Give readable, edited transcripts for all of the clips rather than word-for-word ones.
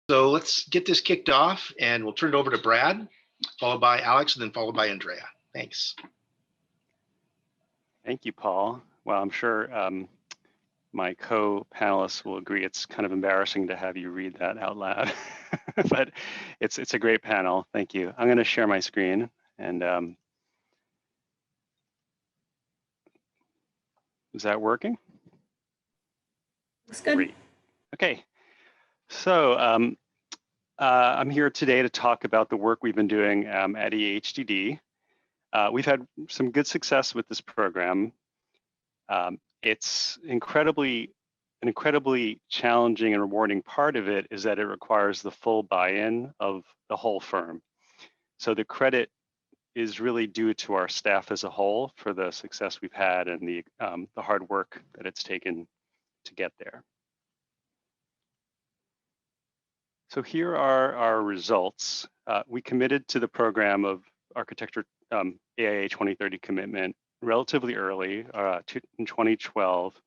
So let's get this kicked off, and we'll turn it over to Brad, followed by Alex, and then followed by Andrea. Thanks. Thank you, Paul. Well, I'm sure my co-panelists will agree it's kind of embarrassing to have you read that out loud, but it's a great panel. Thank you. I'm going to share my screen, and is that working? Looks good. Great. Okay. So I'm here today to talk about the work we've been doing at EHDD. We've had some good success with this program. It's an incredibly challenging and rewarding part of it is that it requires the full buy-in of the whole firm. So the credit is really due to our staff as a whole for the success we've had and the hard work that it's taken to get there. So here are our results. We committed to the program of architecture AIA 2030 commitment relatively early in 2012.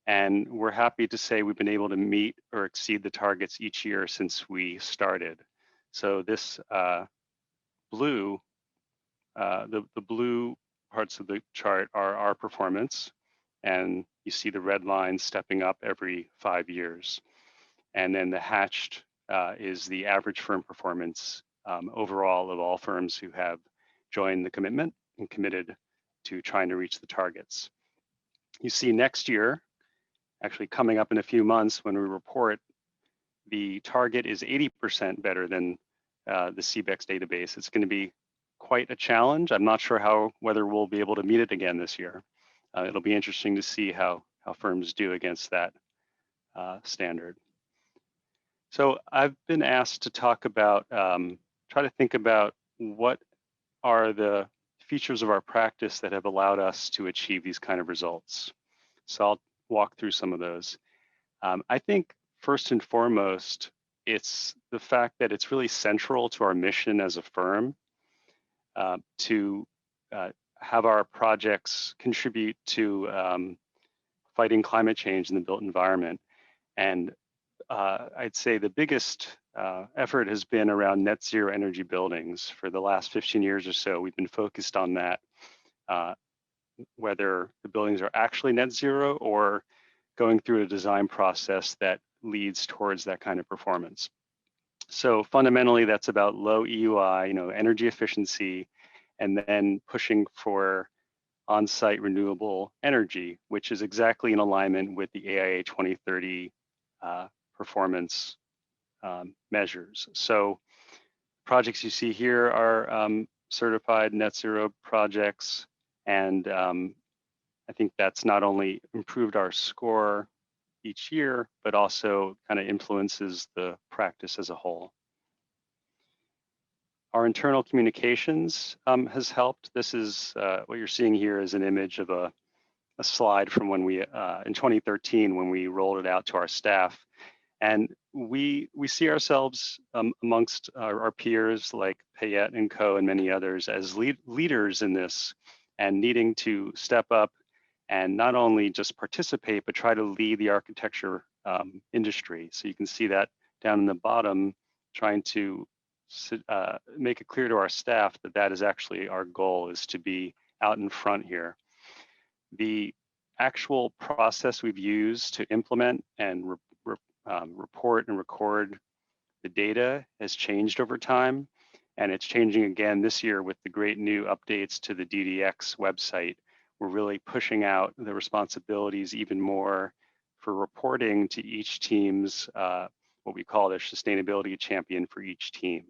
And we're happy to say we've been able to meet or exceed the targets each year since we started. So this blue, the blue parts of the chart are our performance. And you see the red line stepping up every 5 years. And then the hatched is the average firm performance overall of all firms who have joined the commitment and committed to trying to reach the targets. You see next year, actually coming up in a few months when we report, the target is 80% better than the CBEX database. It's going to be quite a challenge. I'm not sure whether we'll be able to meet it again this year. It'll be interesting to see how firms do against that standard. So I've been asked to talk about, try to think about what are the features of our practice that have allowed us to achieve these kind of results. So I'll walk through some of those. I think first and foremost, it's the fact that it's really central to our mission as a firm to have our projects contribute to fighting climate change in the built environment. And I'd say the biggest effort has been around net zero energy buildings. For the last 15 years or so, we've been focused on that, whether the buildings are actually net zero or going through a design process that leads towards that kind of performance. So fundamentally, that's about low EUI, energy efficiency, and then pushing for on-site renewable energy, which is exactly in alignment with the AIA 2030 performance measures. So projects you see here are certified net zero projects, and I think that's not only improved our score each year, but also kind of influences the practice as a whole. Our internal communications has helped. This is what you're seeing here is an image of a slide from when we, in 2013, when we rolled it out to our staff. And we see ourselves amongst our peers like Payette and Co. and many others as leaders in this and needing to step up and not only just participate, but try to lead the architecture industry. So you can see that down in the bottom, trying to make it clear to our staff that that is actually our goal, is to be out in front here. The actual process we've used to implement and report and record the data has changed over time, and it's changing again this year with the great new updates to the DDX website. We're really pushing out the responsibilities even more for reporting to each team's, what we call their sustainability champion for each team.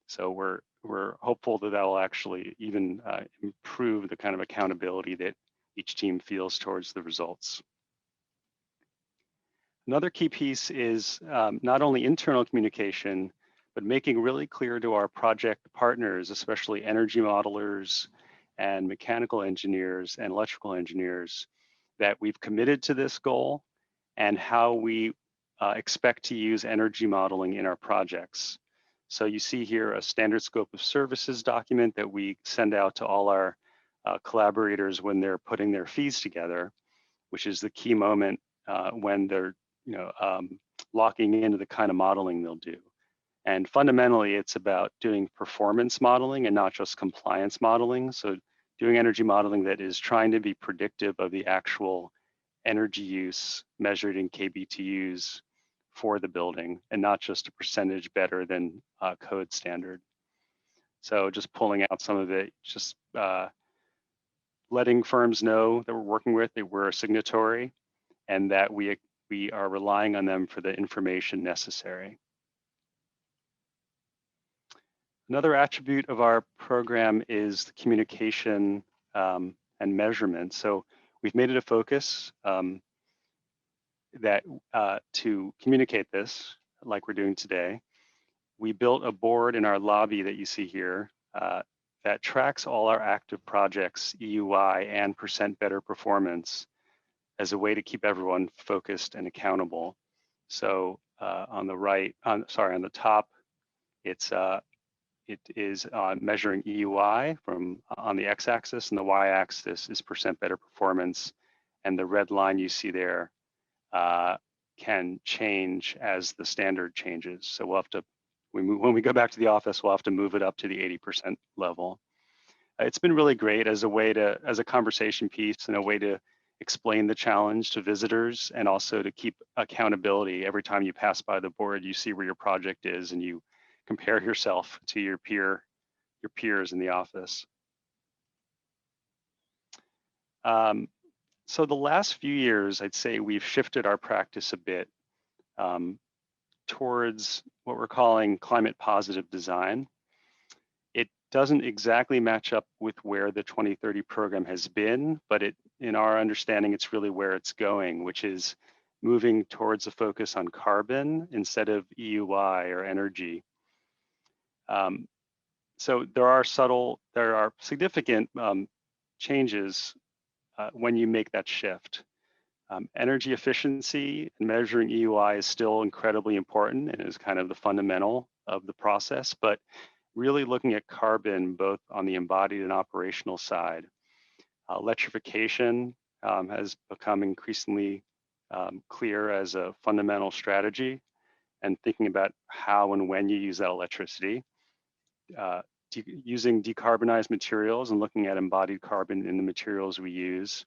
So we're hopeful that will actually even improve the kind of accountability that each team feels towards the results. Another key piece is not only internal communication, but making really clear to our project partners, especially energy modelers and mechanical engineers and electrical engineers, that we've committed to this goal and how we expect to use energy modeling in our projects. So you see here a standard scope of services document that we send out to all our collaborators when they're putting their fees together, which is the key moment when they're locking into the kind of modeling they'll do. And fundamentally, it's about doing performance modeling and not just compliance modeling. So doing energy modeling that is trying to be predictive of the actual energy use measured in kBTUs for the building, and not just a percentage better than code standard. So just pulling out some of it, just letting firms know that we're working with, that we're a signatory, and that we are relying on them for the information necessary. Another attribute of our program is the communication and measurement. So we've made it a focus that to communicate this like we're doing today. We built a board in our lobby that you see here that tracks all our active projects, EUI and % better performance, as a way to keep everyone focused and accountable. So on the right, on the top, it is measuring EUI from on the x-axis, and the y-axis is % better performance. And the red line you see there can change as the standard changes. So we'll have to, when we go back to the office, we'll have to move it up to the 80% level. It's been really great as a way to, as a conversation piece and a way to explain the challenge to visitors, and also to keep accountability. Every time you pass by the board, you see where your project is, and you compare yourself to your peers in the office. So the last few years, I'd say we've shifted our practice a bit towards what we're calling climate positive design. It doesn't exactly match up with where the 2030 program has been, but in our understanding, it's really where it's going, which is moving towards a focus on carbon instead of EUI or energy. So there are significant changes when you make that shift. Energy efficiency and measuring EUI is still incredibly important and is kind of the fundamental of the process, but really looking at carbon both on the embodied and operational side. Electrification has become increasingly clear as a fundamental strategy, and thinking about how and when you use that electricity. Using decarbonized materials and looking at embodied carbon in the materials we use.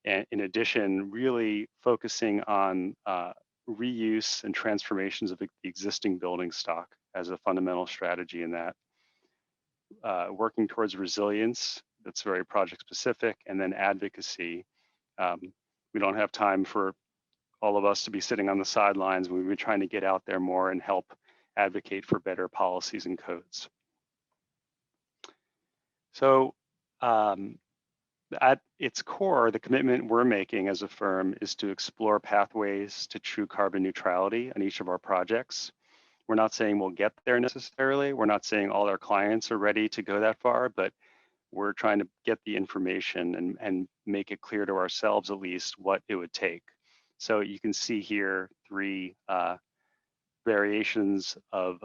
And in addition, really focusing on reuse and transformations of the existing building stock as a fundamental strategy in that. Working towards resilience, that's very project specific, and then advocacy. We don't have time for all of us to be sitting on the sidelines. We've been trying to get out there more and help advocate for better policies and codes. So at its core, the commitment we're making as a firm is to explore pathways to true carbon neutrality on each of our projects. We're not saying we'll get there necessarily. We're not saying all our clients are ready to go that far, but we're trying to get the information and make it clear to ourselves at least what it would take. So you can see here 3 variations of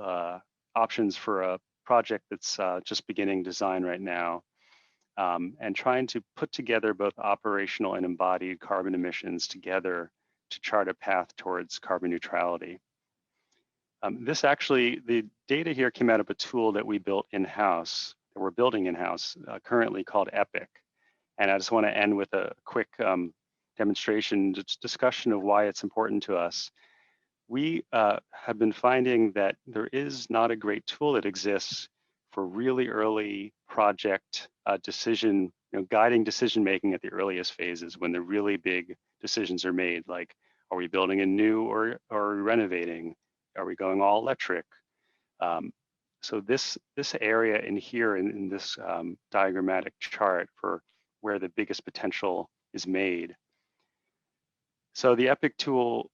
options for a project that's just beginning design right now, and trying to put together both operational and embodied carbon emissions together to chart a path towards carbon neutrality. The data here came out of a tool that we built in-house, that we're building in-house currently, called EPIC. And I just want to end with a quick demonstration, discussion of why it's important to us. We have been finding that there is not a great tool that exists for really early project decision, guiding decision making at the earliest phases when the really big decisions are made, like, are we building a new or renovating? Are we going all electric? So this area in here in this diagrammatic chart for where the biggest potential is made. So the EPIC tool,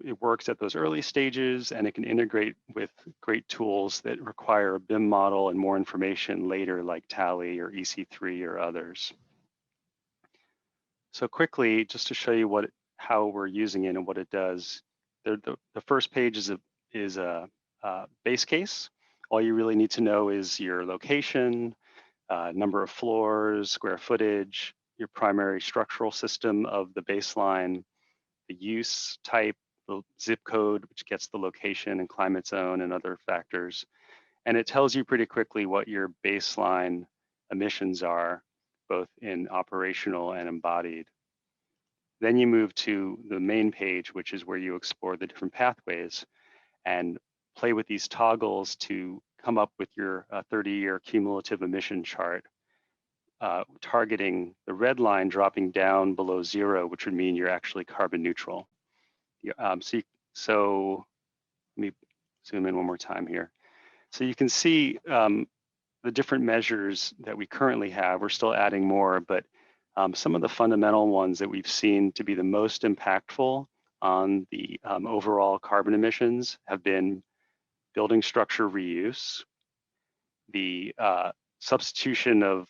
it works at those early stages, and it can integrate with great tools that require a BIM model and more information later, like Tally or EC3 or others. So quickly, just to show you how we're using it and what it does. The first page is a base case. All you really need to know is your location, number of floors, square footage, your primary structural system of the baseline, the use type, the zip code, which gets the location and climate zone and other factors. And it tells you pretty quickly what your baseline emissions are, both in operational and embodied. Then you move to the main page, which is where you explore the different pathways and play with these toggles to come up with your 30-year cumulative emission chart, targeting the red line dropping down below 0, which would mean you're actually carbon neutral. So let me zoom in one more time here. So you can see the different measures that we currently have. We're still adding more, but some of the fundamental ones that we've seen to be the most impactful on the overall carbon emissions have been building structure reuse, the substitution of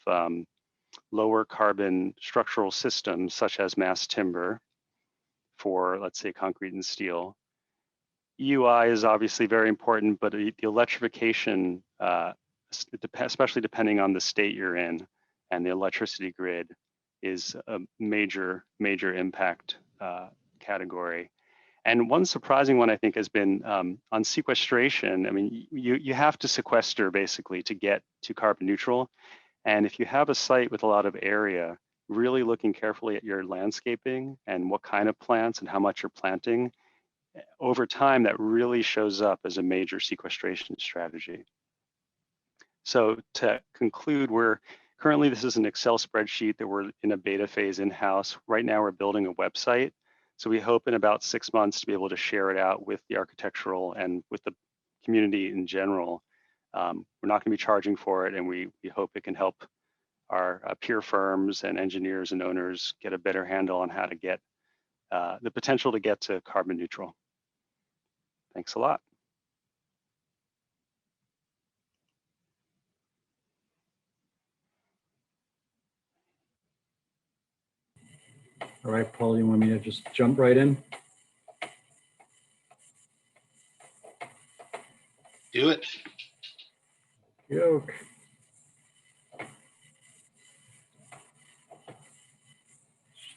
lower carbon structural systems such as mass timber for, let's say, concrete and steel. EUI is obviously very important, but the electrification, especially depending on the state you're in and the electricity grid, is a major impact category. And one surprising one, I think, has been on sequestration. I mean, you have to sequester basically to get to carbon neutral. And if you have a site with a lot of area, really looking carefully at your landscaping and what kind of plants and how much you're planting, over time, that really shows up as a major sequestration strategy. So to conclude, currently this is an Excel spreadsheet that we're in a beta phase in-house. Right now we're building a website. So we hope in about 6 months to be able to share it out with the architectural and with the community in general. We're not going to be charging for it, and we hope it can help our peer firms and engineers and owners get a better handle on how to get the potential to get to carbon neutral. Thanks a lot. All right, Paul, you want me to just jump right in? Do it. Yoke.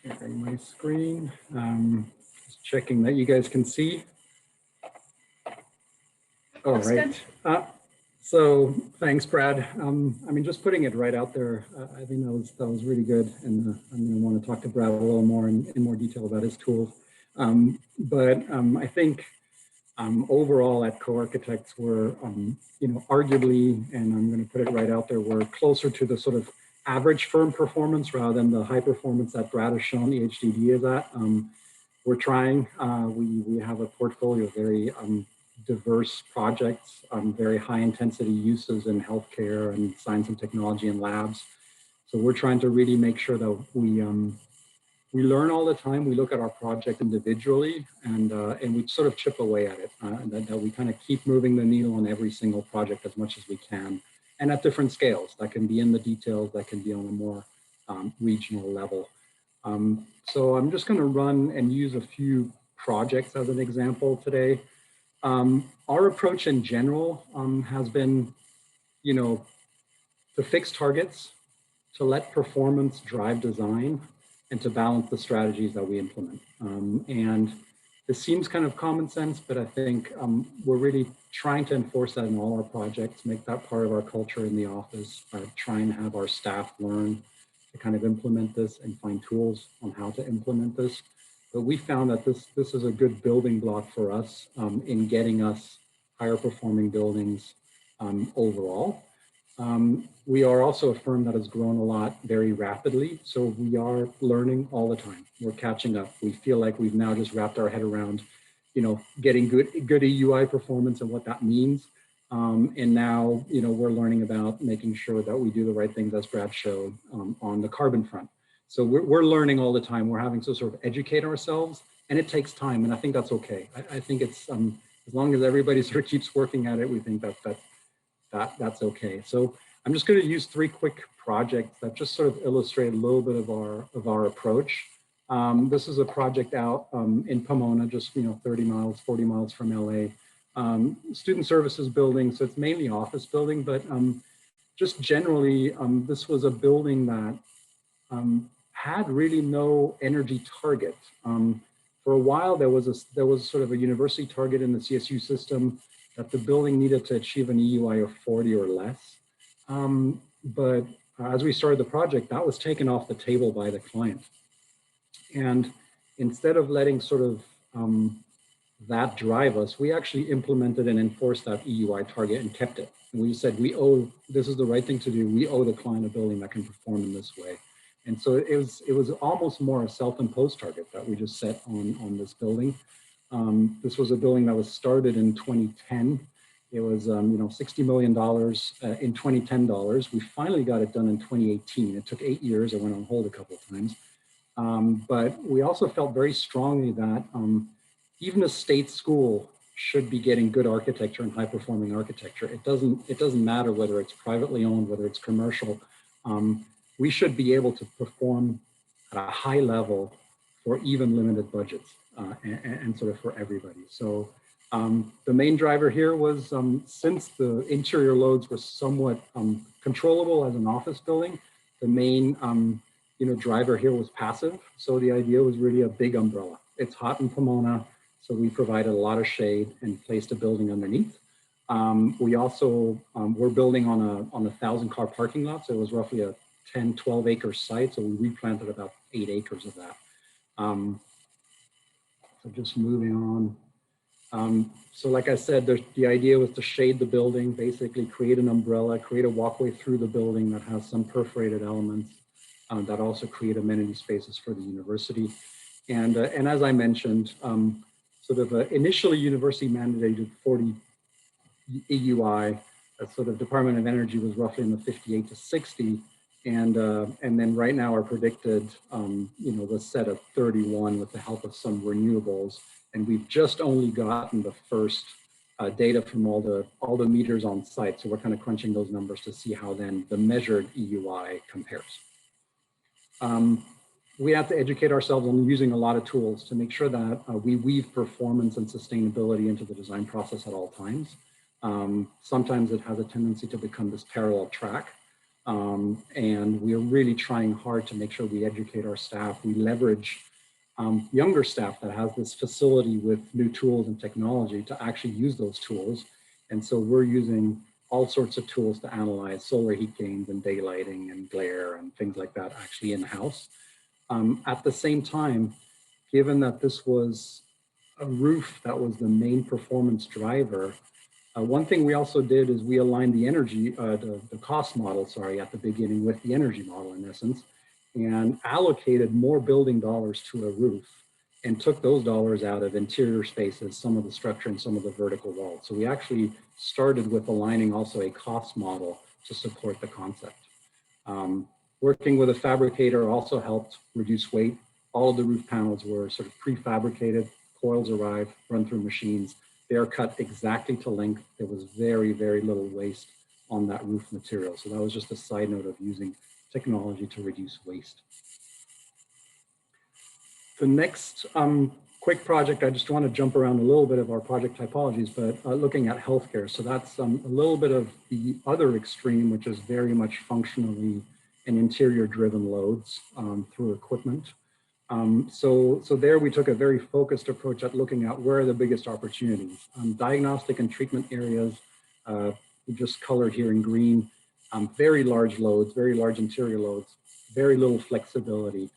Sharing my screen. Just checking that you guys can see. All Looks right. So thanks, Brad. I mean, just putting it right out there, I think that was really good, and I'm going to want to talk to Brad a little more in more detail about his tools. But I think overall at Co-Architects, we're arguably, and I'm going to put it right out there, we're closer to the sort of average firm performance rather than the high performance that Brad has shown EHDD is at. We're trying. We have a portfolio of very diverse projects, very high intensity uses in healthcare and science and technology and labs. So we're trying to really make sure that we learn all the time. We look at our project individually, and we sort of chip away at it. That we kind of keep moving the needle on every single project as much as we can, and at different scales. That can be in the details, that can be on a more regional level. So I'm just going to run and use a few projects as an example today. Our approach in general has been, to fix targets, to let performance drive design, and to balance the strategies that we implement. And this seems kind of common sense, but I think we're really trying to enforce that in all our projects, make that part of our culture in the office, try and have our staff learn to kind of implement this and find tools on how to implement this. But we found that this is a good building block for us in getting us higher performing buildings overall. We are also a firm that has grown a lot very rapidly. So we are learning all the time. We're catching up. We feel like we've now just wrapped our head around, getting good EUI performance and what that means. And now, we're learning about making sure that we do the right things as Brad showed on the carbon front. So we're learning all the time. We're having to sort of educate ourselves, and it takes time. And I think that's okay. I think it's as long as everybody sort of keeps working at it, we think that's okay. So I'm just going to use 3 quick projects that just sort of illustrate a little bit of our approach. This is a project out in Pomona, just 30 miles, 40 miles from LA. Student services building, so it's mainly office building, but just generally, this was a building that had really no energy target. For a while, there was sort of a university target in the CSU system that the building needed to achieve an EUI of 40 or less. But as we started the project, that was taken off the table by the client. And instead of letting sort of that drive us, we actually implemented and enforced that EUI target and kept it. And we said, this is the right thing to do. We owe the client a building that can perform in this way. And so it was almost more a self-imposed target that we just set on this building. This was a building that was started in 2010. It was $60 million in 2010 dollars. We finally got it done in 2018. It took 8 years. It went on hold a couple of times. But we also felt very strongly that even a state school should be getting good architecture and high performing architecture. It doesn't matter whether it's privately owned, whether it's commercial. We should be able to perform at a high level for even limited budgets and sort of for everybody. So the main driver here was since the interior loads were somewhat controllable as an office building, the main driver here was passive. So the idea was really a big umbrella. It's hot in Pomona, so we provided a lot of shade and placed a building underneath. We also were building on a 1,000-car parking lot, so it was roughly a 10, 12 acre site. So we replanted about 8 acres of that. So just moving on. So like I said, the idea was to shade the building, basically create an umbrella, create a walkway through the building that has some perforated elements that also create amenity spaces for the university. And as I mentioned, sort of initially university mandated 40 EUI, sort of Department of Energy was roughly in the 58 to 60. And then right now our predicted, was set at 31 with the help of some renewables. And we've just only gotten the first data from all the meters on site. So we're kind of crunching those numbers to see how then the measured EUI compares. We have to educate ourselves on using a lot of tools to make sure that we weave performance and sustainability into the design process at all times. Sometimes it has a tendency to become this parallel track. And we're really trying hard to make sure we educate our staff. We leverage younger staff that has this facility with new tools and technology to actually use those tools. And so we're using all sorts of tools to analyze solar heat gains and daylighting and glare and things like that actually in-house. At the same time, given that this was a roof that was the main performance driver, one thing we also did is we aligned the energy, the cost model, at the beginning with the energy model in essence, and allocated more building dollars to a roof and took those dollars out of interior spaces, some of the structure and some of the vertical walls. So we actually started with aligning also a cost model to support the concept. Working with a fabricator also helped reduce weight. All of the roof panels were sort of prefabricated, coils arrived, run through machines. They are cut exactly to length. There was very, very little waste on that roof material. So that was just a side note of using technology to reduce waste. The next quick project, I just want to jump around a little bit of our project typologies, but looking at healthcare. So that's a little bit of the other extreme, which is very much functionally and interior driven loads through equipment. So there we took a very focused approach at looking at where are the biggest opportunities. Diagnostic and treatment areas, we just colored here in green, very large loads, very large interior loads, very little flexibility.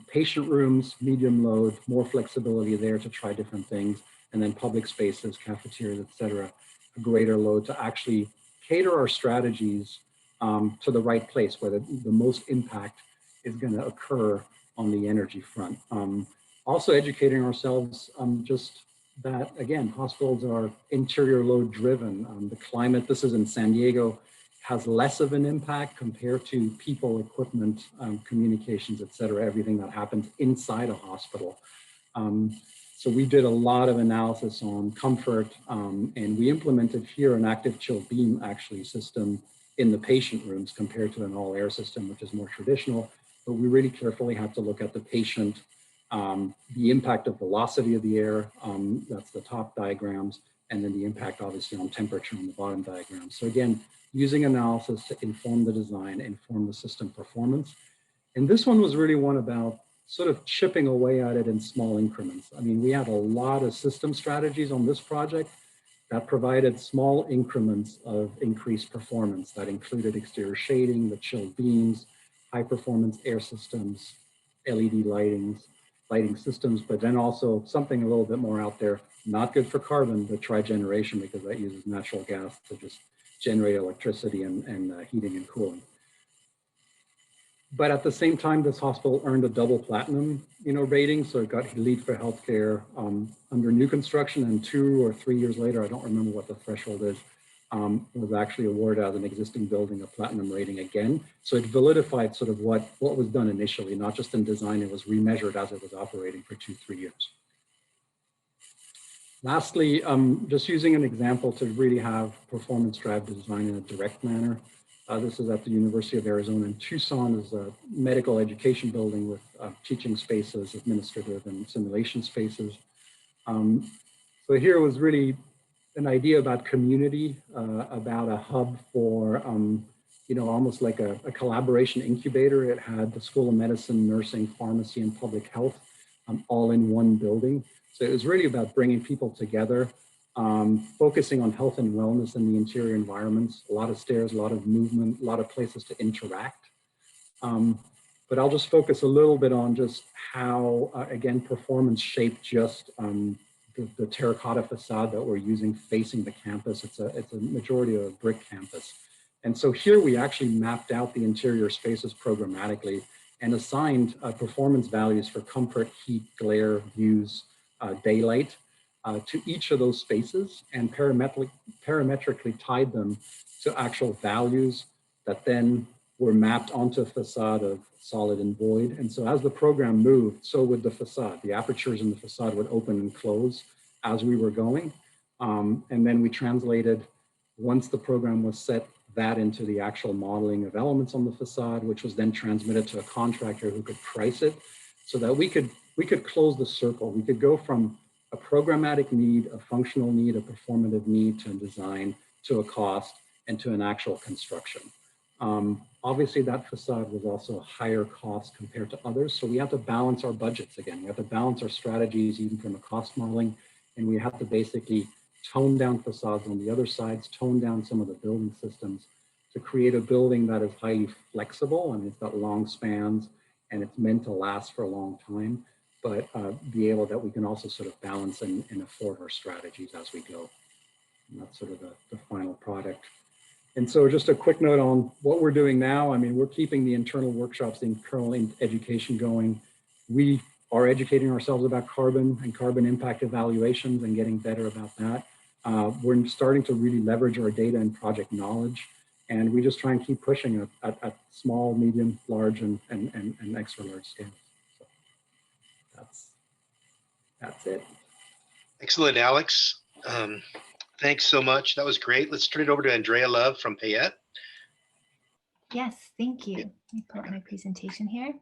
Patient rooms, medium load, more flexibility there to try different things. And then public spaces, cafeterias, et cetera, a greater load to actually cater our strategies to the right place where the most impact is going to occur on the energy front. Also educating ourselves just that, again, hospitals are interior load driven. The climate, this is in San Diego, has less of an impact compared to people, equipment, communications, et cetera, everything that happens inside a hospital. So we did a lot of analysis on comfort, and we implemented here an active chill beam actually system in the patient rooms compared to an all air system, which is more traditional. But we really carefully have to look at the patient, the impact of velocity of the air, that's the top diagrams, and then the impact obviously on temperature on the bottom diagrams. So again, using analysis to inform the design, inform the system performance. And this one was really one about sort of chipping away at it in small increments. I mean, we had a lot of system strategies on this project that provided small increments of increased performance that included exterior shading, the chilled beams, high performance air systems, LED lighting systems, but then also something a little bit more out there, not good for carbon, but trigeneration, because that uses natural gas to just generate electricity and heating and cooling. But at the same time, this hospital earned a double platinum, rating. So it got Elite for Healthcare under new construction, and 2 or 3 years later, I don't remember what the threshold is, was actually awarded as an existing building a platinum rating again. So it validified sort of what was done initially, not just in design, it was remeasured as it was operating for 2-3 years. Lastly, just using an example to really have performance drive design in a direct manner. This is at the University of Arizona in Tucson. Is a medical education building with teaching spaces, administrative and simulation spaces. So here was really an idea about community, about a hub for, almost like a collaboration incubator. It had the School of Medicine, Nursing, Pharmacy, and Public Health all in one building. So it was really about bringing people together, focusing on health and wellness in the interior environments, a lot of stairs, a lot of movement, a lot of places to interact. But I'll just focus a little bit on just how, again, performance shaped just the terracotta facade that we're using facing the campus. It's a majority of a brick campus. And so here we actually mapped out the interior spaces programmatically and assigned performance values for comfort, heat, glare, views, daylight, to each of those spaces, and parametrically tied them to actual values that then were mapped onto a facade of solid and void. And so as the program moved, so would the facade. The apertures in the facade would open and close as we were going. And then we translated, once the program was set, that into the actual modeling of elements on the facade, which was then transmitted to a contractor who could price it, so that we could close the circle. We could go from a programmatic need, a functional need, a performative need, to a design, to a cost, and to an actual construction. Obviously, that facade was also a higher cost compared to others, so we have to balance our budgets again. We have to balance our strategies even from a cost modeling, and we have to basically tone down facades on the other sides, tone down some of the building systems to create a building that is highly flexible. I mean, it's got long spans, and it's meant to last for a long time, but be able that we can also sort of balance and afford our strategies as we go. And that's sort of the final product. And so just a quick note on what we're doing now. I mean, we're keeping the internal workshops, the internal education going. We are educating ourselves about carbon and carbon impact evaluations and getting better about that. We're starting to really leverage our data and project knowledge. And we just try and keep pushing at small, medium, large, and extra large scale. So that's it. Excellent, Alex. Thanks so much. That was great. Let's turn it over to Andrea Love from Payette. Yes, thank you. Let me pull up my presentation here.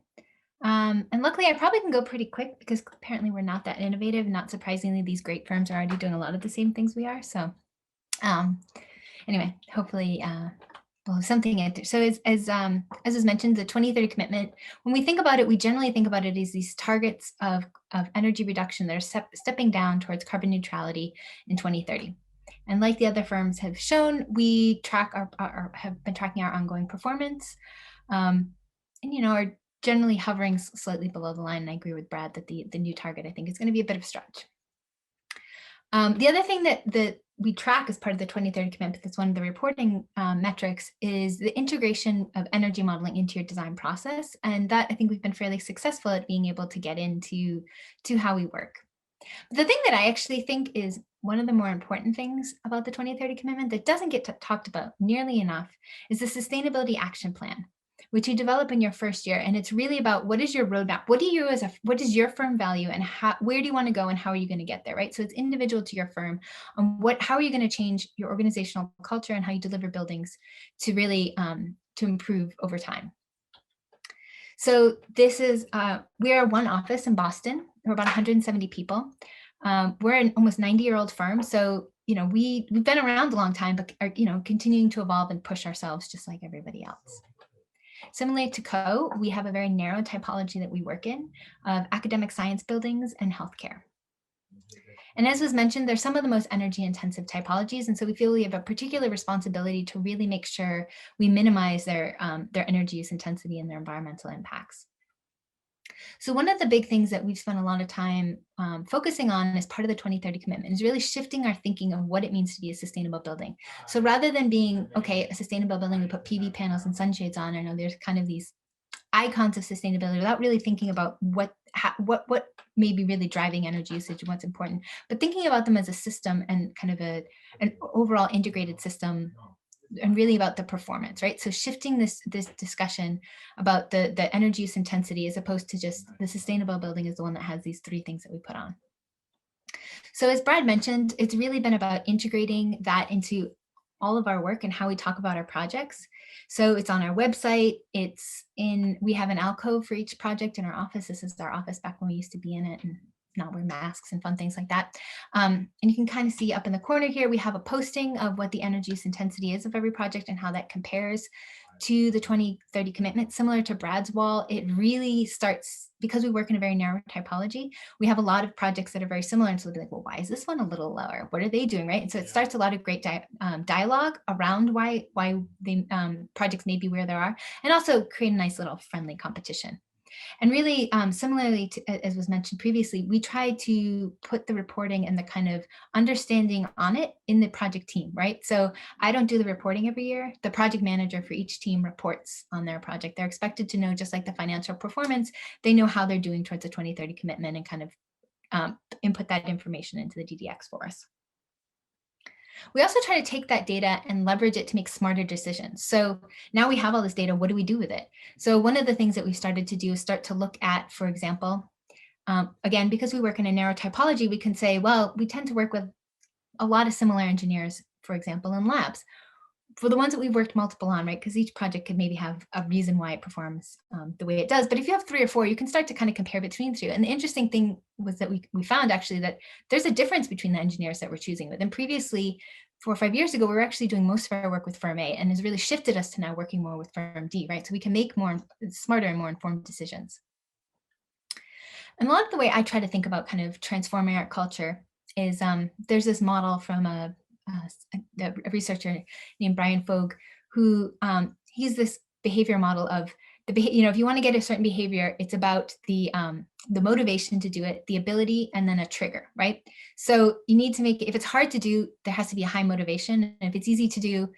And luckily, I probably can go pretty quick because apparently we're not that innovative. Not surprisingly, these great firms are already doing a lot of the same things we are. So anyway, hopefully we'll have something in there. So as was mentioned, the 2030 commitment, when we think about it, we generally think about it as these targets of energy reduction that are stepping down towards carbon neutrality in 2030. And like the other firms have shown, we track have been tracking our ongoing performance, and are generally hovering slightly below the line. And I agree with Brad that the new target, I think, is going to be a bit of a stretch. The other thing that we track as part of the 2030 commitment, that's one of the reporting metrics, is the integration of energy modeling into your design process. And that, I think, we've been fairly successful at being able to get into how we work. But the thing that I actually think is one of the more important things about the 2030 commitment that doesn't get talked about nearly enough is the sustainability action plan, which you develop in your first year. And it's really about, what is your roadmap? What does your firm value, and where do you want to go, and how are you going to get there, right? So it's individual to your firm. How are you going to change your organizational culture and how you deliver buildings to really to improve over time? So this is, we are one office in Boston. We're about 170 people. We're an almost 90-year-old firm. So, we've been around a long time, but are, continuing to evolve and push ourselves just like everybody else. Similar to CO, we have a very narrow typology that we work in of academic science buildings and healthcare. And as was mentioned, they're some of the most energy intensive typologies. And so we feel we have a particular responsibility to really make sure we minimize their energy use intensity and their environmental impacts. So one of the big things that we've spent a lot of time focusing on as part of the 2030 commitment is really shifting our thinking of what it means to be a sustainable building. So rather than being, okay, a sustainable building, we put PV panels and sunshades on, I know there's kind of these icons of sustainability without really thinking about what may be really driving energy usage and what's important, but thinking about them as a system and kind of an overall integrated system, and really about the performance, right? So shifting this discussion about the energy use intensity as opposed to just the sustainable building is the one that has these three things that we put on. So as Brad mentioned, it's really been about integrating that into all of our work and how we talk about our projects. So it's on our website, we have an alcove for each project in our office. This is our office back when we used to be in it and not wear masks and fun things like that. And you can kind of see up in the corner here, we have a posting of what the energy use intensity is of every project and how that compares to the 2030 commitment. Similar to Brad's wall, it really starts, because we work in a very narrow typology, we have a lot of projects that are very similar. And so we'll be like, well, why is this one a little lower? What are they doing, right? And so it starts a lot of great dialogue around why the projects may be where they are, and also create a nice little friendly competition. And really, similarly to, as was mentioned previously, we try to put the reporting and the kind of understanding on it in the project team, right? So I don't do the reporting every year. The project manager for each team reports on their project. They're expected to know, just like the financial performance, they know how they're doing towards the 2030 commitment and kind of input that information into the DDX for us. We also try to take that data and leverage it to make smarter decisions. So now we have all this data, what do we do with it? So one of the things that we started to do is start to look at, for example, again, because we work in a narrow typology, we can say, well, we tend to work with a lot of similar engineers, for example, in labs. For the ones that we've worked multiple on, right? Because each project could maybe have a reason why it performs the way it does. But if you have 3 or 4, you can start to kind of compare between the two. And the interesting thing was that we found actually that there's a difference between the engineers that we're choosing with. And previously, 4 or 5 years ago, we were actually doing most of our work with firm A, and has really shifted us to now working more with firm D, right? So we can make more smarter and more informed decisions. And a lot of the way I try to think about kind of transforming our culture is there's this model from a researcher named Brian Fogg, who he's this behavior model of if you want to get a certain behavior, it's about the motivation to do it, the ability, and then a trigger, right? So you need to make it, if it's hard to do, there has to be a high motivation. And if it's easy to do,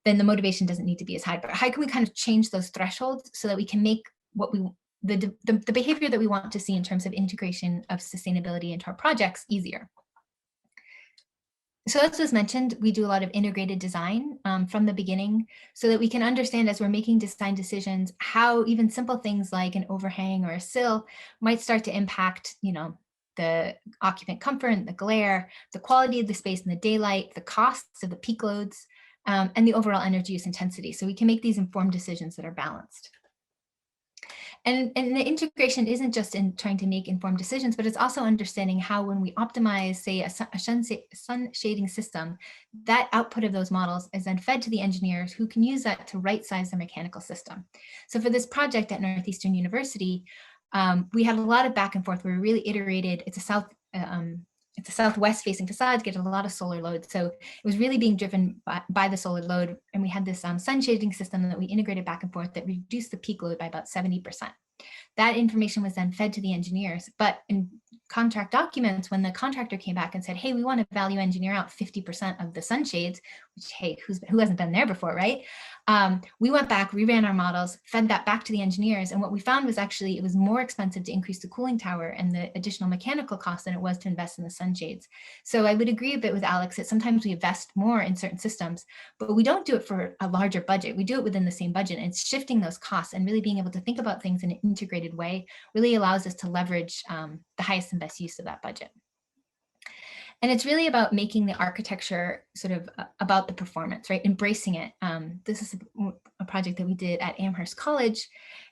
then the motivation doesn't need to be as high. But how can we kind of change those thresholds so that we can make what the behavior that we want to see in terms of integration of sustainability into our projects easier? So as was mentioned, we do a lot of integrated design from the beginning so that we can understand as we're making design decisions, how even simple things like an overhang or a sill might start to impact, the occupant comfort and the glare, the quality of the space in the daylight, the costs of the peak loads, and the overall energy use intensity. So we can make these informed decisions that are balanced. And the integration isn't just in trying to make informed decisions, but it's also understanding how when we optimize, say, a sun shading system, that output of those models is then fed to the engineers who can use that to right-size the mechanical system. So for this project at Northeastern University, we had a lot of back and forth where we really iterated. It's a southwest facing facade, get a lot of solar load. So it was really being driven by the solar load. And we had this sun shading system that we integrated back and forth that reduced the peak load by about 70%. That information was then fed to the engineers. But in contract documents, when the contractor came back and said, hey, we want to value engineer out 50% of the sunshades, which, hey, who hasn't been there before, right? We went back, reran our models, fed that back to the engineers. And what we found was actually it was more expensive to increase the cooling tower and the additional mechanical cost than it was to invest in the sunshades. So I would agree a bit with Alex that sometimes we invest more in certain systems, but we don't do it for a larger budget. We do it within the same budget. And it's shifting those costs and really being able to think about things in an integrated way really allows us to leverage the highest and best use of that budget. And it's really about making the architecture sort of about the performance, right? Embracing it. This is a project that we did at Amherst College.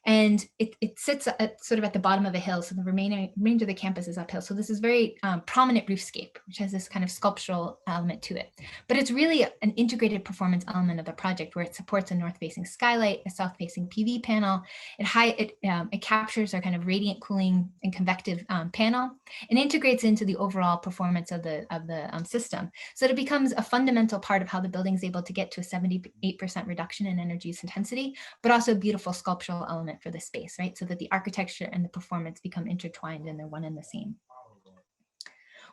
And it sits sort of at the bottom of a hill. So the remainder of the campus is uphill. So this is very prominent roofscape, which has this kind of sculptural element to it. But it's really an integrated performance element of the project where it supports a north-facing skylight, a south-facing PV panel. It captures our kind of radiant cooling and convective panel and integrates into the overall performance of the system. So that it becomes a fundamental part of how the building is able to get to a 78% reduction in energy use intensity, but also a beautiful sculptural element for the space, right? So that the architecture and the performance become intertwined and they're one and the same.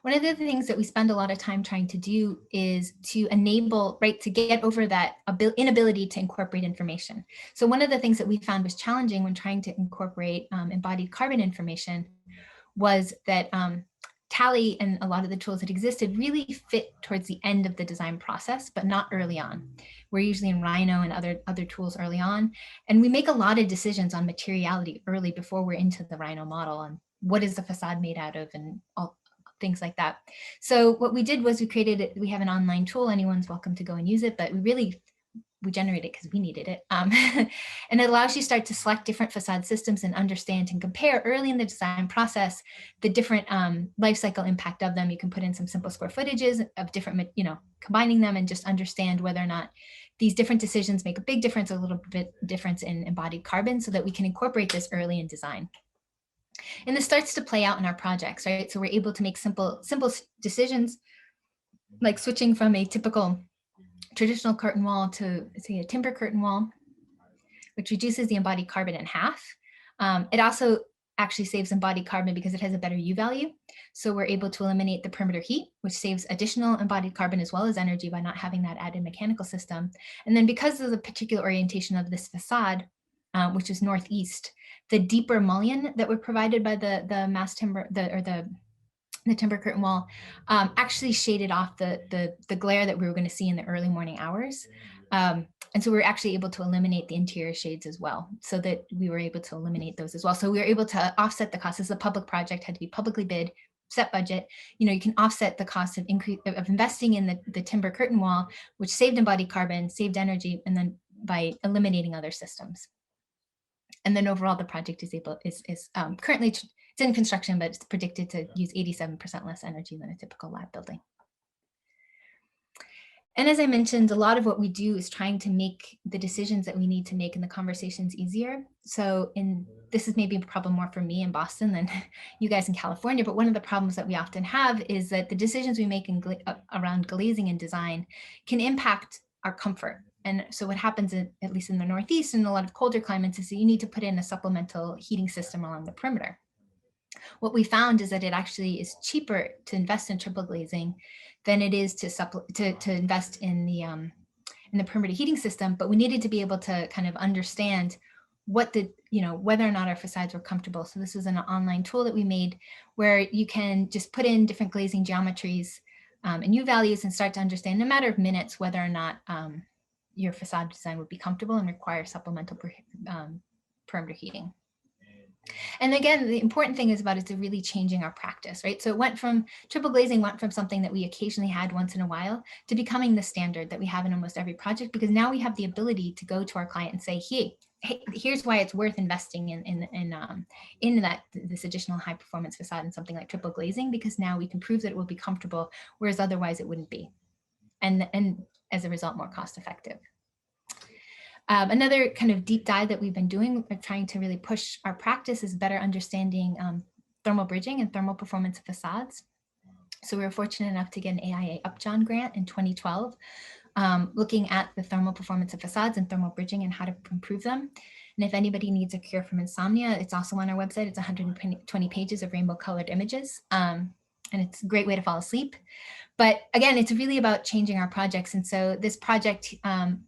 One of the things that we spend a lot of time trying to do is to enable, right, to get over that inability to incorporate information. So one of the things that we found was challenging when trying to incorporate embodied carbon information was that Tally and a lot of the tools that existed really fit towards the end of the design process, but not early on. We're usually in Rhino and other tools early on. And we make a lot of decisions on materiality early before we're into the Rhino model and what is the facade made out of and all things like that. So what we did was we have an online tool, anyone's welcome to go and use it, but we generated it because we needed it. And it allows you to start to select different facade systems and understand and compare early in the design process, the different life cycle impact of them. You can put in some simple square footages of different, combining them and just understand whether or not these different decisions make a big difference, a little bit difference in embodied carbon so that we can incorporate this early in design. And this starts to play out in our projects, right? So we're able to make simple decisions like switching from a typical traditional curtain wall to, say, a timber curtain wall, which reduces the embodied carbon in half. It also actually saves embodied carbon because it has a better U value. So we're able to eliminate the perimeter heat, which saves additional embodied carbon as well as energy by not having that added mechanical system. And then because of the particular orientation of this facade, which is northeast, the deeper mullion that were provided by the mass timber, the timber curtain wall actually shaded off the glare that we were going to see in the early morning hours. And so we were actually able to eliminate the interior shades as well, so that we were able to eliminate those as well. So we were able to offset the cost. As a public project, had to be publicly bid, set budget. You can offset the cost of investing in the timber curtain wall, which saved embodied carbon, saved energy, and then by eliminating other systems. And then overall, the project is currently it's in construction, but it's predicted to use 87% less energy than a typical lab building. And as I mentioned, a lot of what we do is trying to make the decisions that we need to make in the conversations easier. So this is maybe a problem more for me in Boston than you guys in California, but one of the problems that we often have is that the decisions we make around glazing and design can impact our comfort. And so what happens, at least in the Northeast and a lot of colder climates, is that you need to put in a supplemental heating system along the perimeter. What we found is that it actually is cheaper to invest in triple glazing than it is to invest in the perimeter heating system. But we needed to be able to kind of understand what whether or not our facades were comfortable. So this was an online tool that we made where you can just put in different glazing geometries and U values and start to understand in a matter of minutes whether or not your facade design would be comfortable and require supplemental perimeter heating. And again, the important thing is really changing our practice, right? So it went from triple glazing went from something that we occasionally had once in a while to becoming the standard that we have in almost every project, because now we have the ability to go to our client and say, hey, here's why it's worth investing in this additional high performance facade and something like triple glazing, because now we can prove that it will be comfortable, whereas otherwise it wouldn't be. And as a result, more cost effective. Another kind of deep dive that we've been doing, trying to really push our practice, is better understanding thermal bridging and thermal performance of facades. So we were fortunate enough to get an AIA Upjohn grant in 2012, looking at the thermal performance of facades and thermal bridging and how to improve them. And if anybody needs a cure from insomnia, it's also on our website. It's 120 pages of rainbow colored images. And it's a great way to fall asleep. But again, it's really about changing our projects. And so this project,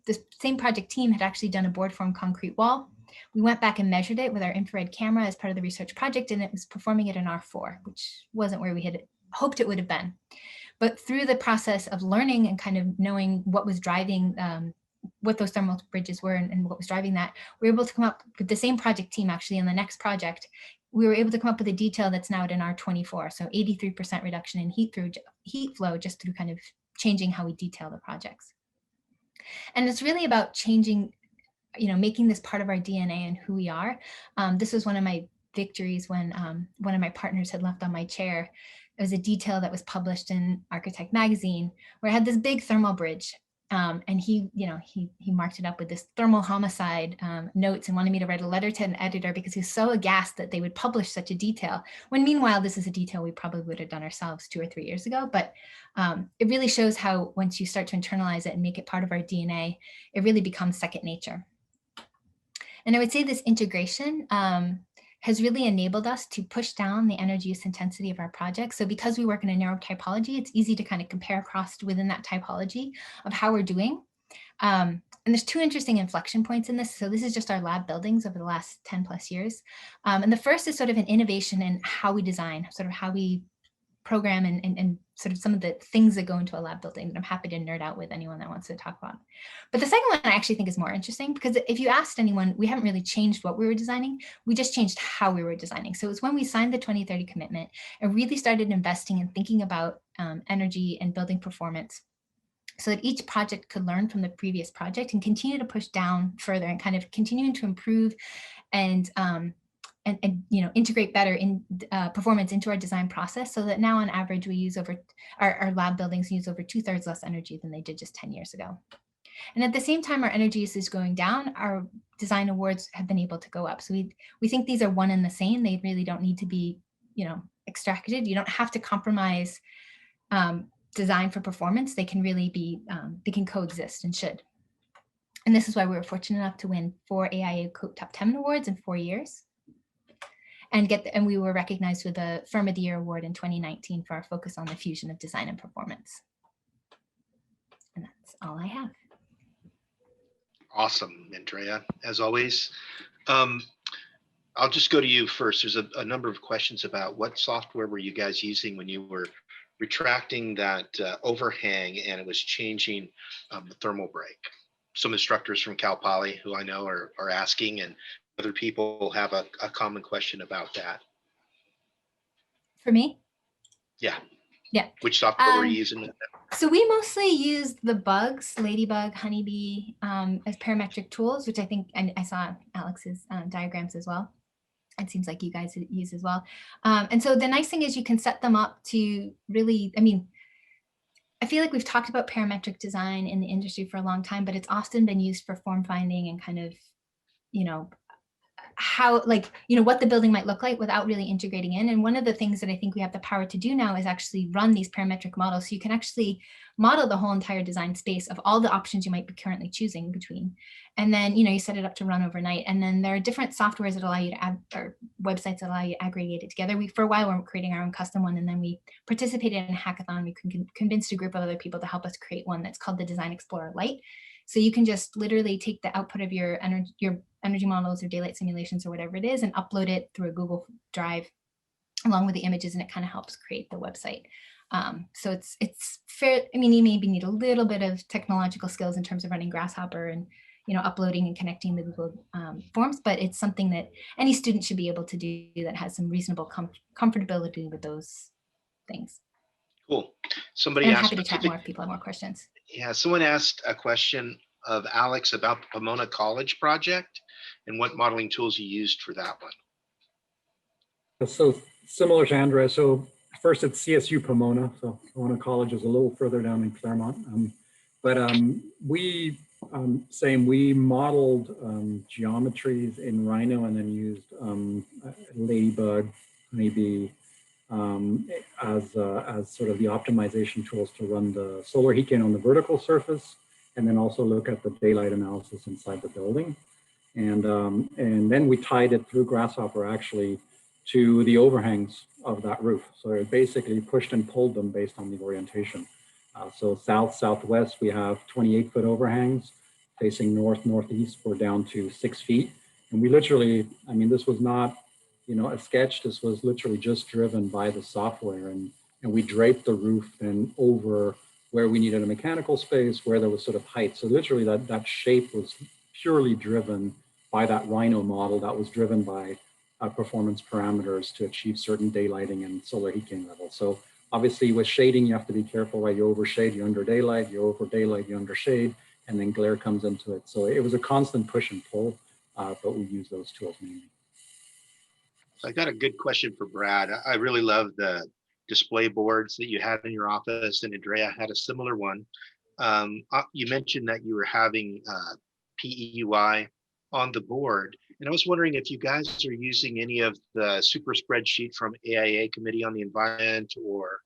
this same project team had actually done a board form concrete wall. We went back and measured it with our infrared camera as part of the research project, and it was performing at an R4, which wasn't where we had hoped it would have been. But through the process of learning and kind of knowing what was driving, what those thermal bridges were and what was driving that, we were able to come up with the same project team actually in the next project. We were able to come up with a detail that's now at an R24, so 83% reduction in heat flow just through kind of changing how we detail the projects. And it's really about changing making this part of our DNA and who we are. This was one of my victories when one of my partners had left on my chair. It was a detail that was published in Architect magazine where I had this big thermal bridge. And he marked it up with this thermal homicide notes and wanted me to write a letter to an editor because he was so aghast that they would publish such a detail. When meanwhile, this is a detail we probably would have done ourselves 2 or 3 years ago. But it really shows how once you start to internalize it and make it part of our DNA, it really becomes second nature. And I would say this integration has really enabled us to push down the energy use intensity of our projects. So because we work in a narrow typology, it's easy to kind of compare across within that typology of how we're doing. And there's 2 interesting inflection points in this. So this is just our lab buildings over the last 10+ years. And the first is sort of an innovation in how we design, sort of how we program and sort of some of the things that go into a lab building that I'm happy to nerd out with anyone that wants to talk about. But the second one I actually think is more interesting because if you asked anyone, we haven't really changed what we were designing, we just changed how we were designing. So it's when we signed the 2030 commitment and really started investing and thinking about energy and building performance so that each project could learn from the previous project and continue to push down further and kind of continuing to improve and integrate better in performance into our design process so that now on average we use over, our lab buildings use over 2/3 less energy than they did just 10 years ago. And at the same time our energy use is going down, our design awards have been able to go up. So we think these are one and the same. They really don't need to be, extracted. You don't have to compromise design for performance. They can really be, they can coexist and should. And this is why we were fortunate enough to win 4 AIA Top 10 awards in 4 years. And we were recognized with the Firm of the Year award in 2019 for our focus on the fusion of design and performance. And that's all I have. Awesome, Andrea, as always. I'll just go to you first. There's a number of questions about what software were you guys using when you were retracting that overhang and it was changing the thermal break. Some instructors from Cal Poly who I know are asking, and other people have a common question about that. For me? Yeah. Yeah. Which software were you using? So we mostly use the bugs, Ladybug, Honeybee, as parametric tools, which I think, and I saw Alex's diagrams as well. It seems like you guys use as well. And so the nice thing is you can set them up to really, I feel like we've talked about parametric design in the industry for a long time, but it's often been used for form finding and kind of, how, what the building might look like without really integrating in. And one of the things that I think we have the power to do now is actually run these parametric models. So you can actually model the whole entire design space of all the options you might be currently choosing between. And then, you set it up to run overnight. And then there are different softwares that allow you to add, or websites that allow you to aggregate it together. For a while, we were creating our own custom one, and then we participated in a hackathon. We convinced a group of other people to help us create one that's called the Design Explorer Lite. So you can just literally take the output of your energy models or daylight simulations or whatever it is and upload it through a Google Drive along with the images, and it kind of helps create the website. So it's fair. You maybe need a little bit of technological skills in terms of running Grasshopper and uploading and connecting the Google Forms, but it's something that any student should be able to do that has some reasonable comfortability with those things. Cool. Somebody I'm asked. happy to chat more if people have more questions. Yeah, someone asked a question of Alex about the Pomona College project and what modeling tools you used for that one. So similar to Andrea. So first it's CSU Pomona. So Pomona College is a little further down in Claremont. We modeled geometries in Rhino and then used Ladybug, Honeybee, as sort of the optimization tools to run the solar heat gain on the vertical surface, and then also look at the daylight analysis inside the building. And then we tied it through Grasshopper actually to the overhangs of that roof. So it basically pushed and pulled them based on the orientation. So south-southwest, we have 28-foot overhangs. Facing north-northeast, we're down to 6 feet. And we literally, this was not a sketch. This was literally just driven by the software, and we draped the roof then over where we needed a mechanical space, where there was sort of height. So literally that shape was purely driven by that Rhino model that was driven by performance parameters to achieve certain daylighting and solar heat gain levels. So obviously with shading, you have to be careful, right? You overshade, you under daylight, you over daylight, you under shade. and then glare comes into it. So it was a constant push and pull, but we use those tools mainly. So I got a good question for Brad. I really love the display boards that you had in your office, and Andrea had a similar one. You mentioned that you were having PEUI on the board, and I was wondering if you guys are using any of the super spreadsheet from AIA Committee on the Environment or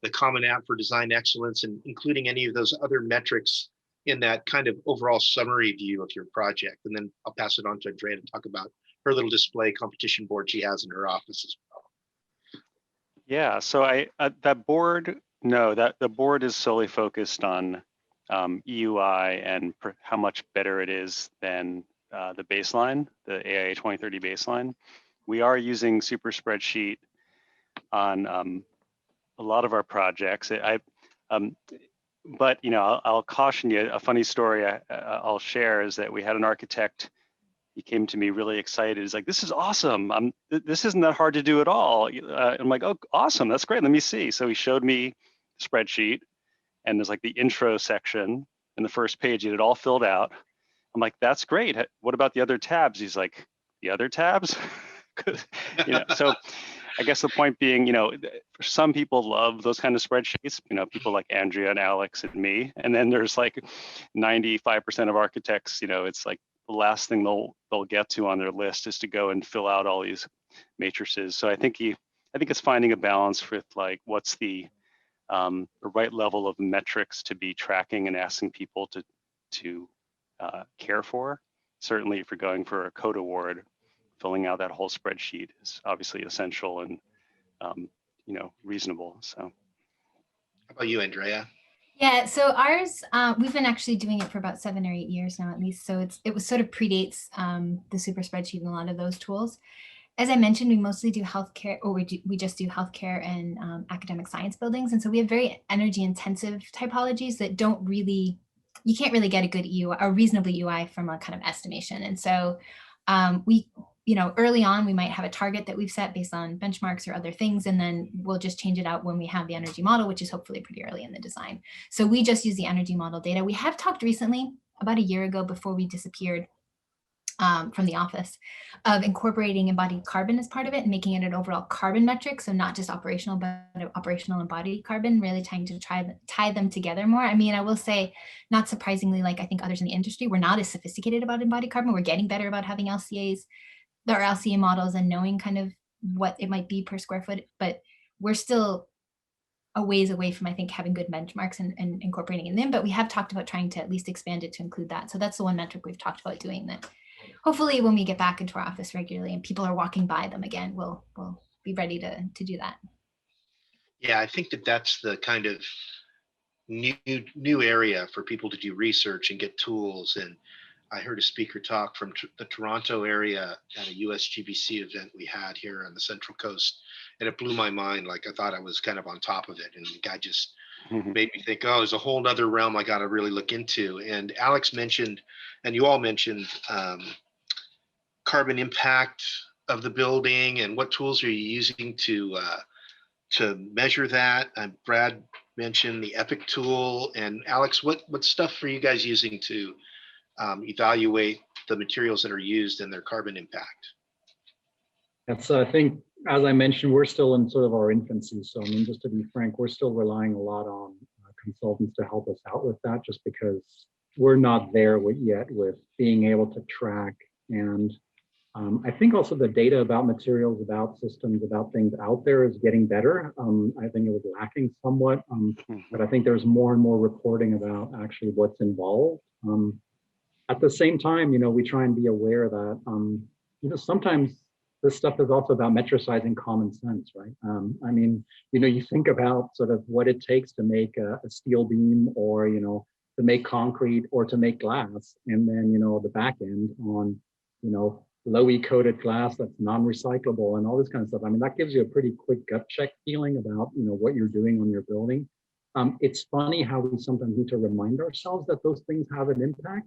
the Common App for Design Excellence, and including any of those other metrics in that kind of overall summary view of your project. And then I'll pass it on to Andrea to talk about her little display competition board she has in her office as well. Yeah, so that board, no, that the board is solely focused on EUI and how much better it is than the baseline, the AIA 2030 baseline. We are using super spreadsheet on a lot of our projects. But you know, I'll caution you. A funny story I'll share is that we had an architect. He came to me really excited. He's like, "This is awesome. This isn't that hard to do at all." I'm like, "Oh, awesome. That's great. Let me see." So he showed me the spreadsheet, and there's like the intro section in the first page. He had it all filled out. I'm like, "That's great. What about the other tabs?" He's like, "The other tabs?" You know, so I guess the point being, you know, some people love those kind of spreadsheets, you know, people like Andrea and Alex and me. And then there's like 95% of architects, you know, it's like the last thing they'll get to on their list is to go and fill out all these matrices. So I think it's finding a balance with like what's the right level of metrics to be tracking and asking people to care for. Certainly, if you're going for a code award, filling out that whole spreadsheet is obviously essential and you know, reasonable. So, how about you, Andrea? Yeah, so ours, we've been actually doing it for about 7 or 8 years now, at least. So it was sort of predates the super spreadsheet and a lot of those tools. As I mentioned, we mostly do healthcare, or we just do healthcare and academic science buildings. And so we have very energy intensive typologies that don't really, you can't really get a good EUI or reasonably UI from a kind of estimation. And so we, you know, early on, we might have a target that we've set based on benchmarks or other things, and then we'll just change it out when we have the energy model, which is hopefully pretty early in the design. So we just use the energy model data. We have talked recently, about a year ago before we disappeared from the office, of incorporating embodied carbon as part of it and making it an overall carbon metric. So not just operational, but operational embodied carbon, really trying to tie them together more. I mean, I will say, not surprisingly, like I think others in the industry, we're not as sophisticated about embodied carbon. We're getting better about having LCAs, our LCA models, and knowing kind of what it might be per square foot, but we're still a ways away from, I think, having good benchmarks and incorporating in them. But we have talked about trying to at least expand it to include that. So that's the one metric we've talked about doing, that hopefully when we get back into our office regularly and people are walking by them again, we'll be ready to do that. Yeah, I think that's the kind of new area for people to do research and get tools. And I heard a speaker talk from the Toronto area at a USGBC event we had here on the Central Coast, and it blew my mind. Like, I thought I was kind of on top of it, and the guy just made me think, oh, there's a whole nother realm I got to really look into. And Alex mentioned, and you all mentioned, carbon impact of the building, and what tools are you using to measure that? And Brad mentioned the EPIC tool. And Alex, what stuff are you guys using to evaluate the materials that are used and their carbon impact? That's, I think, as I mentioned, we're still in sort of our infancy. So, I mean, just to be frank, we're still relying a lot on consultants to help us out with that, just because we're not there yet with being able to track. And I think also the data about materials, about systems, about things out there is getting better. I think it was lacking somewhat, but I think there's more and more reporting about actually what's involved. At the same time, you know, we try and be aware that, you know, sometimes this stuff is also about metricizing common sense, right? I mean, you know, you think about sort of what it takes to make a steel beam, or, you know, to make concrete or to make glass, and then, you know, the back end on, you know, low-E coated glass that's non-recyclable and all this kind of stuff. I mean, that gives you a pretty quick gut check feeling about, you know, what you're doing on your building. It's funny how we sometimes need to remind ourselves that those things have an impact,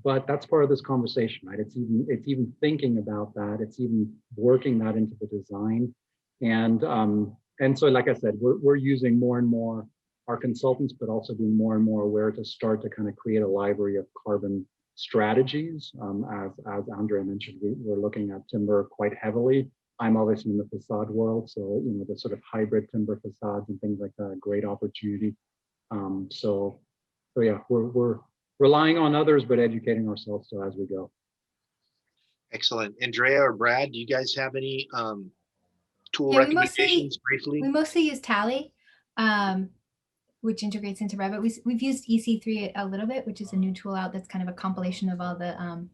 but that's part of this conversation, right? It's even thinking about that. It's even working that into the design. And so, like I said, we're using more and more our consultants, but also being more and more aware to start to kind of create a library of carbon strategies. As Andrea mentioned, we're looking at timber quite heavily. I'm obviously in the facade world, so the sort of hybrid timber facades and things like that, great opportunity. So yeah, we're relying on others, but educating ourselves so as we go. Excellent. Andrea or Brad, do you guys have any tool Yeah, recommendations briefly? We mostly use Tally, which integrates into RIBA. We've used EC3 a little bit, which is a new tool out that's kind of a compilation of all the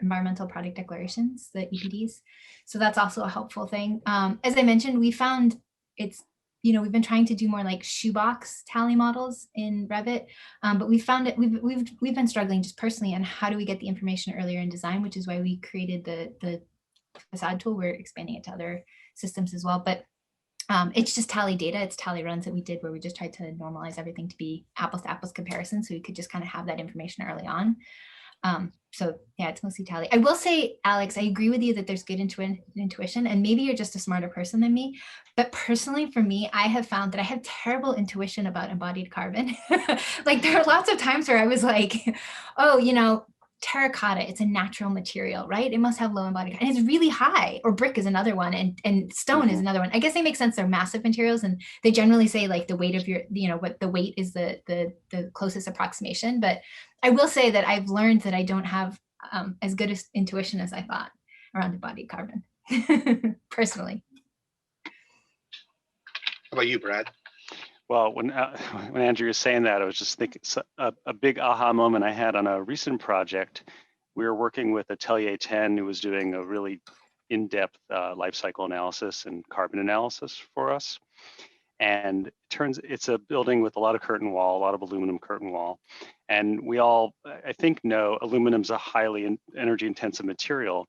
environmental product declarations, the EPDs. So that's also a helpful thing. As I mentioned, we found it's, we've been trying to do more like shoebox tally models in Revit, but we found it, we've been struggling just personally on how do we get the information earlier in design, which is why we created the facade tool. We're expanding it to other systems as well, but it's just Tally data. It's Tally runs that we did where we just tried to normalize everything to be apples to apples comparison. So we could just kind of have that information early on. So yeah, it's mostly Tally. I will say, Alex, I agree with you that there's good intuition, and maybe you're just a smarter person than me. But personally, for me, I have found that I have terrible intuition about embodied carbon. Like there are lots of times where I was like, oh, terracotta, it's a natural material, right? It must have low embodied carbon. And it's really high, or brick is another one, and stone is another one. I guess they make sense. They're massive materials, and they generally say like the weight of your, what the weight is the closest approximation. But I will say that I've learned that I don't have as good as intuition as I thought around embodied carbon, personally. How about you, Brad? Well, when Andrea was saying that, I was just thinking a big aha moment I had on a recent project. We were working with Atelier 10, who was doing a really in-depth life cycle analysis and carbon analysis for us. And it's a building with a lot of curtain wall, a lot of aluminum curtain wall. And we all, I think, know aluminum's a highly energy intensive material.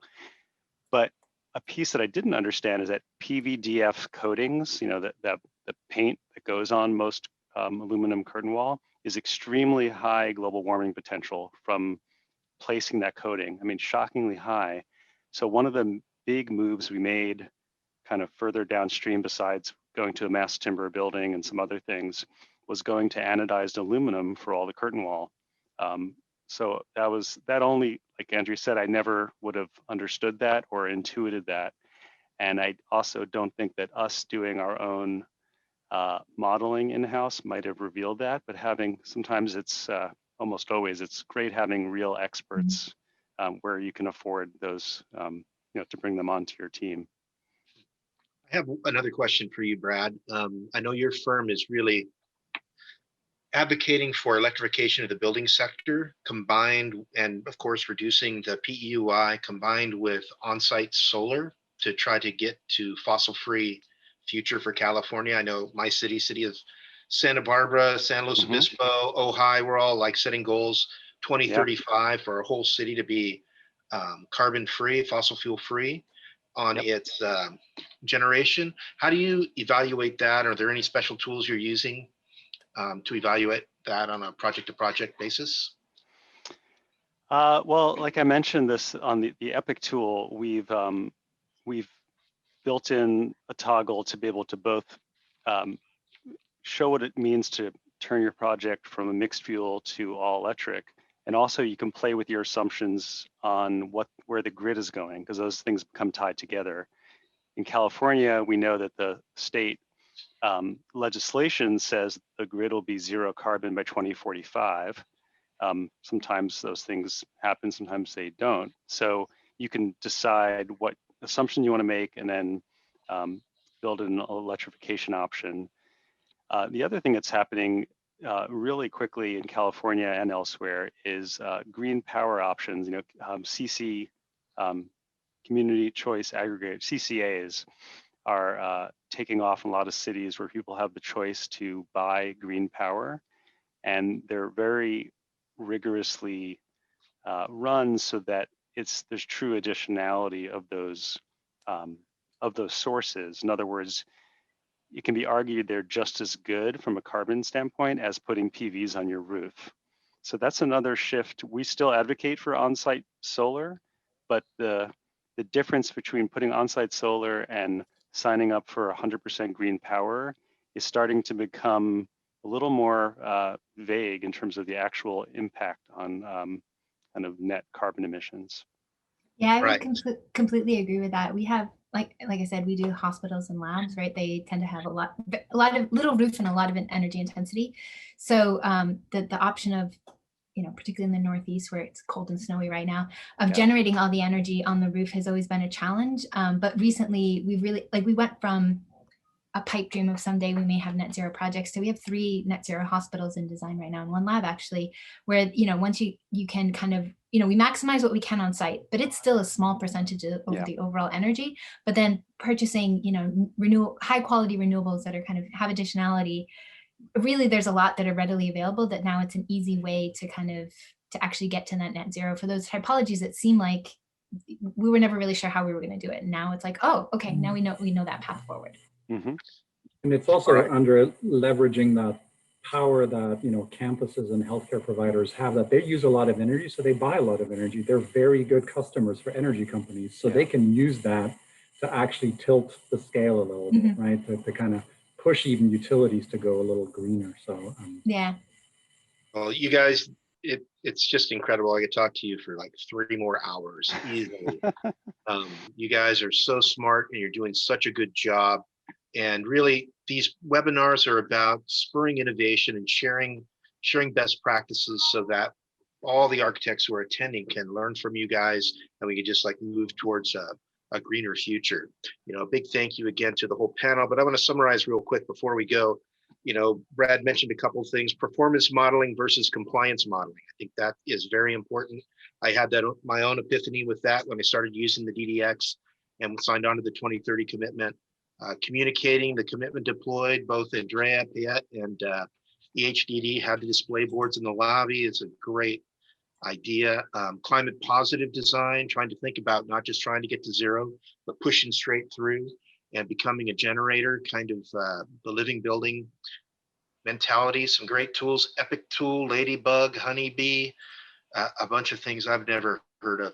But a piece that I didn't understand is that PVDF coatings, the paint that goes on most aluminum curtain wall, is extremely high global warming potential from placing that coating. I mean, shockingly high. So one of the big moves we made kind of further downstream, besides going to a mass timber building and some other things, was going to anodized aluminum for all the curtain wall. So that only, like Andrea said, I never would have understood that or intuited that. And I also don't think that us doing our own modeling in-house might have revealed that, but sometimes it's almost always, it's great having real experts where you can afford those, to bring them onto your team. I have another question for you, Brad. I know your firm is really advocating for electrification of the building sector, combined, and of course, reducing the PEUI combined with on-site solar to try to get to fossil-free future for California. I know my city of Santa Barbara, San Luis Obispo, Ojai, we're all like setting goals 2035 for our whole city to be carbon-free, fossil fuel-free on its generation. How do you evaluate that? Are there any special tools you're using to evaluate that on a project-to-project basis? Well, like I mentioned this on the Epic tool, we've built in a toggle to be able to both show what it means to turn your project from a mixed fuel to all electric. And also you can play with your assumptions on where the grid is going, because those things become tied together. In California, we know that the state legislation says the grid will be zero carbon by 2045. Sometimes those things happen, sometimes they don't. So you can decide what assumption you want to make and then build an electrification option. The other thing that's happening really quickly in California and elsewhere is green power options. CC, community choice aggregate, CCAs, are taking off in a lot of cities where people have the choice to buy green power, and they're very rigorously run so that there's true additionality of those sources. In other words, it can be argued they're just as good from a carbon standpoint as putting PVs on your roof. So that's another shift. We still advocate for on-site solar, but the difference between putting on-site solar and signing up for 100% green power is starting to become a little more vague in terms of the actual impact on kind of net carbon emissions. Yeah, I would Right. completely agree with that. We have, like I said, we do hospitals and labs, right? They tend to have a lot of little roof and a lot of energy intensity. So the option of, particularly in the Northeast where it's cold and snowy right now, of generating all the energy on the roof has always been a challenge. But recently we really, we went from a pipe dream of someday we may have net zero projects. So we have 3 net zero hospitals in design right now, and 1 lab actually, where, once you can kind of, we maximize what we can on site, but it's still a small percentage of the overall energy. But then purchasing, high quality renewables that are kind of have additionality, really there's a lot that are readily available that now it's an easy way to kind of to actually get to that net zero for those typologies that seem like we were never really sure how we were going to do it. And now it's like, oh, okay, now we know that path forward. Mm-hmm. And it's also under leveraging that power that, campuses and healthcare providers have, that they use a lot of energy, so they buy a lot of energy. They're very good customers for energy companies, so they can use that to actually tilt the scale a little bit, right? To kind of push even utilities to go a little greener. So yeah. Well, you guys, it's just incredible. I could talk to you for like 3 more hours easily. You guys are so smart and you're doing such a good job. And really, these webinars are about spurring innovation and sharing best practices so that all the architects who are attending can learn from you guys, and we can just move towards a greener future. A big thank you again to the whole panel. But I want to summarize real quick before we go. Brad mentioned a couple of things: performance modeling versus compliance modeling. I think that is very important. I had my own epiphany with that when I started using the DDX and signed on to the 2030 commitment. Communicating the commitment deployed, both Andrea, Payette, and EHDD had the display boards in the lobby. It's a great idea. Climate positive design, trying to think about not just trying to get to zero, but pushing straight through and becoming a generator, kind of the living building mentality. Some great tools: Epic Tool, Ladybug, Honeybee, a bunch of things I've never heard of